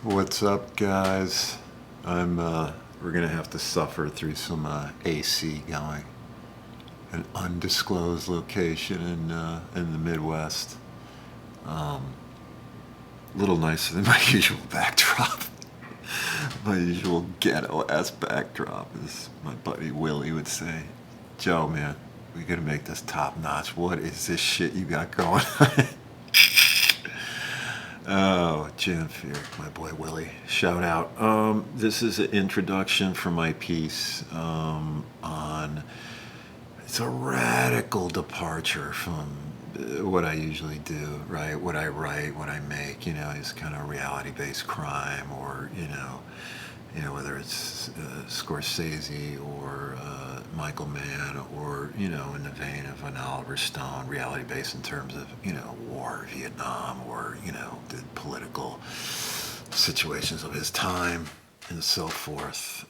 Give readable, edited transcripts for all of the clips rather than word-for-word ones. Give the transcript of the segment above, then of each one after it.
What's up, guys? We're gonna have to suffer through some AC going. An undisclosed location in the Midwest. A little nicer than my usual backdrop. My usual ghetto-ass backdrop, as my buddy Willie would say. Joe, man, we gotta make this top notch. What is this shit you got going on? Oh, Jim Fear, my boy Willie. Shout out. This is an introduction for my piece on. It's a radical departure from what I usually do, right? What I write, what I make, is kind of reality-based crime, or whether it's Scorsese or Michael Mann, or in the vein of an Oliver Stone, reality-based in terms of war, Vietnam, or the political situations of his time and so forth.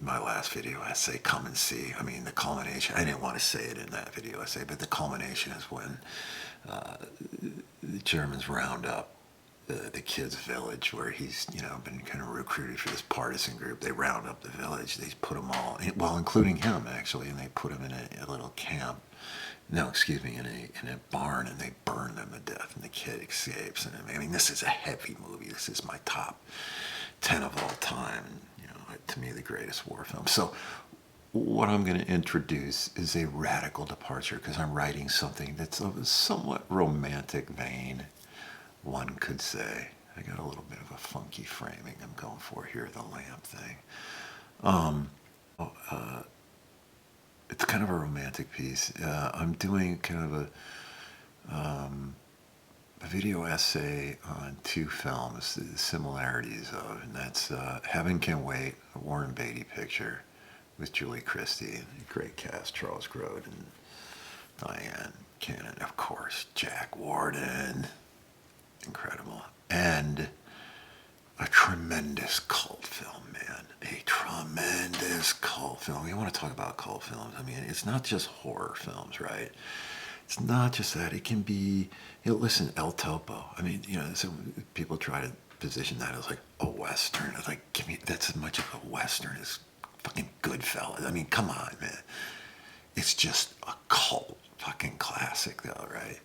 My last video essay, Come and See. I mean, the culmination, I didn't want to say it in that video essay, but the culmination is when the Germans round up the kid's village, where he's been kind of recruited for this partisan group. They round up the village. They put them all, well, including him actually, and they put him in a little camp. No, excuse me, in a barn, and they burn them to death, and the kid escapes. And I mean, this is a heavy movie. This is my top 10 of all time. To me, the greatest war film. So what I'm going to introduce is a radical departure, because I'm writing something that's of a somewhat romantic vein, one could say. I got a little bit of a funky framing I'm going for here, the lamp thing. It's kind of a romantic piece. I'm doing kind of a video essay on two films, the similarities of, and that's Heaven Can Wait, a Warren Beatty picture with Julie Christie, and a great cast, Charles Grodin, Diane Cannon, of course, Jack Warden, incredible, and a tremendous cult film, man, a tremendous cult film. You want to talk about cult films? I mean, it's not just horror films, right? It's not just that. It can be, listen, El Topo. I mean, so people try to position that as like a Western. It's like, give me, that's as much of a Western as fucking Goodfellas. I mean, come on, man. It's just a cult fucking classic, though, right?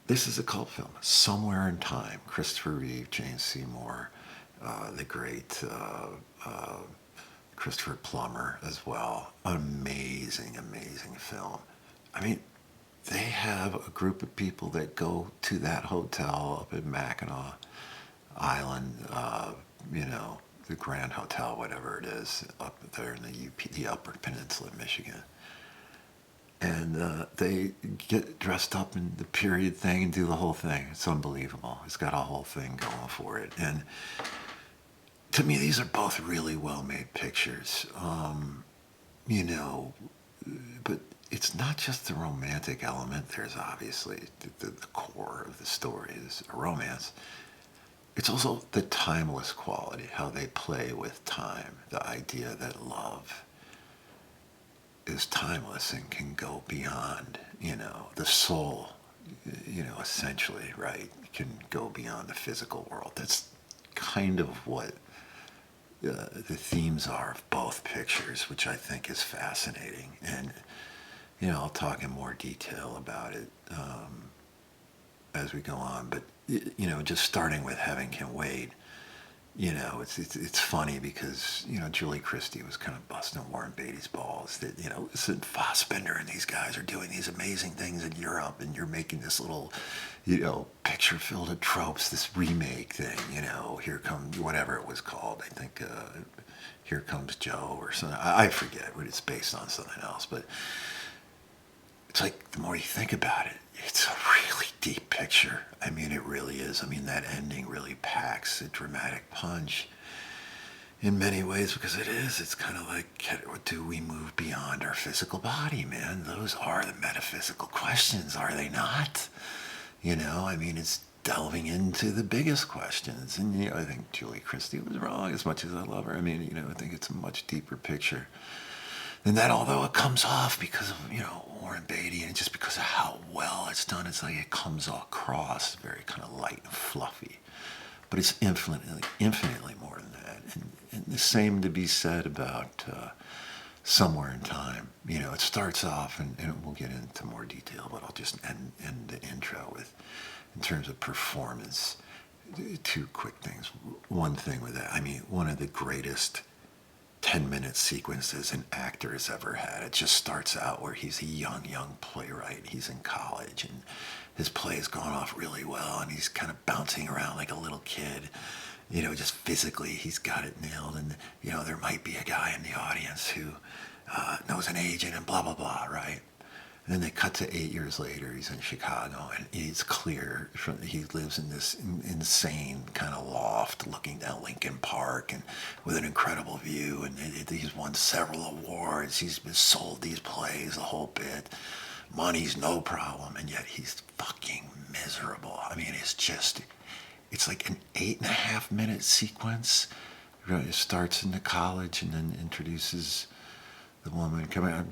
This is a cult film. Somewhere in Time. Christopher Reeve, Jane Seymour, the great Christopher Plummer as well. Amazing, amazing film. I mean, they have a group of people that go to that hotel up in Mackinac Island, the Grand Hotel, whatever it is, up there in the Upper Peninsula of Michigan. And they get dressed up in the period thing and do the whole thing. It's unbelievable. It's got a whole thing going for it. And to me, these are both really well-made pictures. But it's not just the romantic element. There's obviously the core of the story is a romance. It's also the timeless quality, how they play with time, the idea that love is timeless and can go beyond, the soul, essentially, right, can go beyond the physical world. That's kind of what the themes are of both pictures, which I think is fascinating. And I'll talk in more detail about it as we go on. But just starting with Heaven Can Wait, it's funny because Julie Christie was kind of busting Warren Beatty's balls that listen, Fassbender and these guys are doing these amazing things in Europe, and you're making this little picture filled of tropes, this remake thing. Here comes whatever it was called. I think Here Comes Joe or something. I forget what it's based on, something else, but. It's like, the more you think about it, it's a really deep picture. I mean, it really is. I mean, that ending really packs a dramatic punch in many ways, because it is. It's kind of like, do we move beyond our physical body, man? Those are the metaphysical questions, are they not? I mean, it's delving into the biggest questions. And, I think Julie Christie was wrong, as much as I love her. I mean, I think it's a much deeper picture than that, although it comes off because of, Warren Beatty, and just because of how well it's done, it's like it comes across very kind of light and fluffy. but it's infinitely more than that. And the same to be said about Somewhere in Time. You know, it starts off, and we'll get into more detail, but I'll just end the intro with, in terms of performance, two quick things. One thing with that, I mean, one of the greatest 10-minute sequences an actor has ever had. It just starts out where he's a young playwright. He's in college, and his play has gone off really well, and he's kind of bouncing around like a little kid. You know, just physically, he's got it nailed. And, you know, there might be a guy in the audience who knows an agent and blah, blah, blah, right? And then they cut to 8 years later. He's in Chicago, and it's clear he lives in this insane kind of loft looking down Lincoln Park and with an incredible view. And he's won several awards. He's been sold these plays, the whole bit. Money's no problem, and yet he's fucking miserable. I mean, it's like an 8.5 minute sequence. It starts in the college and then introduces the woman. Come on,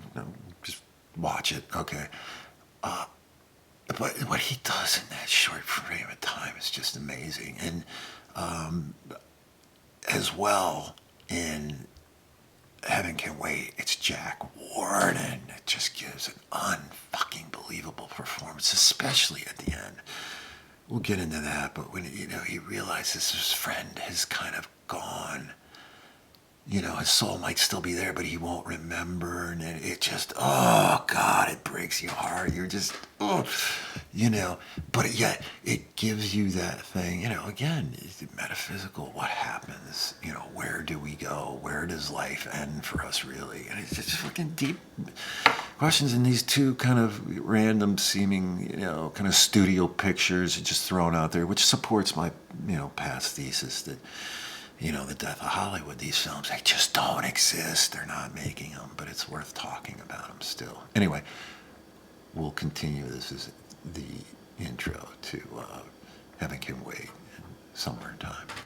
just watch it, okay? But what he does in that short frame of time is just amazing. And as well, in Heaven Can Wait, it's Jack Warden. It just gives an unfucking believable performance, especially at the end. We'll get into that, but when he realizes his friend has kind of gone, his soul might still be there, but he won't remember, and it just, oh God, it breaks your heart. You're just, oh, but yet it gives you that thing, again, metaphysical. What happens? Where do we go? Where does life end for us, really? And it's just fucking deep questions in these two kind of random seeming, kind of studio pictures just thrown out there, which supports my, past thesis that, the death of Hollywood, these films, they just don't exist. They're not making them, but it's worth talking about them still. Anyway, we'll continue. This is the intro to Heaven Can Wait and Somewhere in Time.